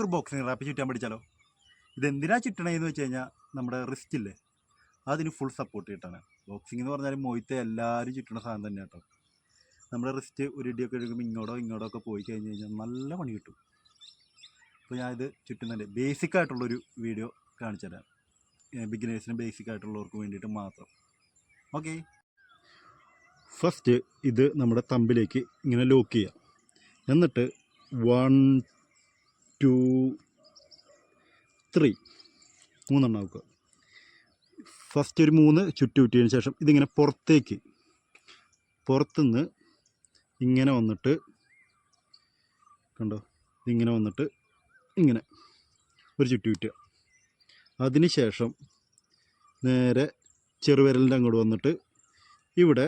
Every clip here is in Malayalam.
നമുക്കൊരു ബോക്സിങ് റാപ്പ് ചുറ്റാൻ പഠിച്ചാലോ? ഇതെന്തിനാ ചുറ്റണേന്ന് വെച്ച് കഴിഞ്ഞാൽ നമ്മുടെ റിസ്റ്റില്ലേ അതിന് ഫുൾ സപ്പോർട്ട് കിട്ടാണ്. ബോക്സിംഗ് എന്ന് പറഞ്ഞാൽ മൊയ്ത്തെ എല്ലാവരും ചുറ്റണ സാധനം തന്നെ കേട്ടോ. നമ്മുടെ റിസ്റ്റ് ഒരു ഇടിയൊക്കെ എടുക്കുമ്പോൾ ഇങ്ങോട്ടോ ഒക്കെ പോയി കഴിഞ്ഞ് കഴിഞ്ഞാൽ നല്ല പണി കിട്ടും. അപ്പോൾ ഞാനിത് ചുറ്റുന്നതിൻ്റെ ബേസിക് ആയിട്ടുള്ളൊരു വീഡിയോ കാണിച്ചു തരാം. ബിഗിനേഴ്സിന് ബേസിക് ആയിട്ടുള്ളവർക്ക് വേണ്ടിയിട്ട് മാത്രം. ഓക്കെ, ഫസ്റ്റ് ഇത് നമ്മുടെ തമ്പിലേക്ക് ഇങ്ങനെ ലോക്ക് ചെയ്യാം. എന്നിട്ട് 1 2 3 മൂന്നെണ്ണം ആക്കുക. ഫസ്റ്റ് ഒരു 3 ചുറ്റിയതിന് ശേഷം ഇതിങ്ങനെ പുറത്തുനിന്ന് ഇങ്ങനെ വന്നിട്ട് കണ്ടോ, ഇതിങ്ങനെ വന്നിട്ട് ഇങ്ങനെ ഒരു ചുറ്റുക. അതിന് ശേഷം നേരെ ചെറുവിരലിൻ്റെ അങ്ങോട്ട് വന്നിട്ട് ഇവിടെ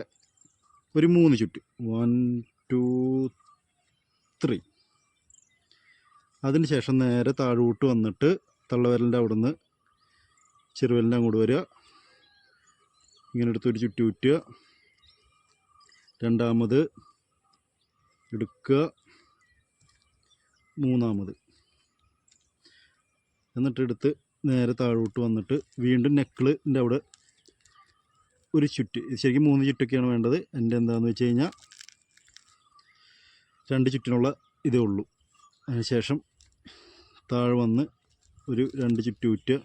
ഒരു 3 ചുറ്റ് 1 2 3. അതിന് ശേഷം നേരെ താഴോട്ട് വന്നിട്ട് തള്ളവിരലിൻ്റെ അവിടെ നിന്ന് ചെറുവിരലിൻ്റെ അങ്ങോട്ട് വരിക, ഇങ്ങനെ എടുത്തൊരു ചുറ്റുക. രണ്ടാമത് എടുക്കുക, മൂന്നാമത്, എന്നിട്ടെടുത്ത് നേരെ താഴോട്ട് വന്നിട്ട് വീണ്ടും നെക്കിളിൻ്റെ അവിടെ ഒരു ചുറ്റ്. ശരിക്കും 3 ചുറ്റൊക്കെയാണ് വേണ്ടത്. എൻ്റെ എന്താണെന്ന് വെച്ച് കഴിഞ്ഞാൽ 2 ചുറ്റിനുള്ള ഇതേ ഉള്ളൂ. അതിനുശേഷം താഴെ വന്ന് ഒരു 2 ചുറ്റ് ചുറ്റുക.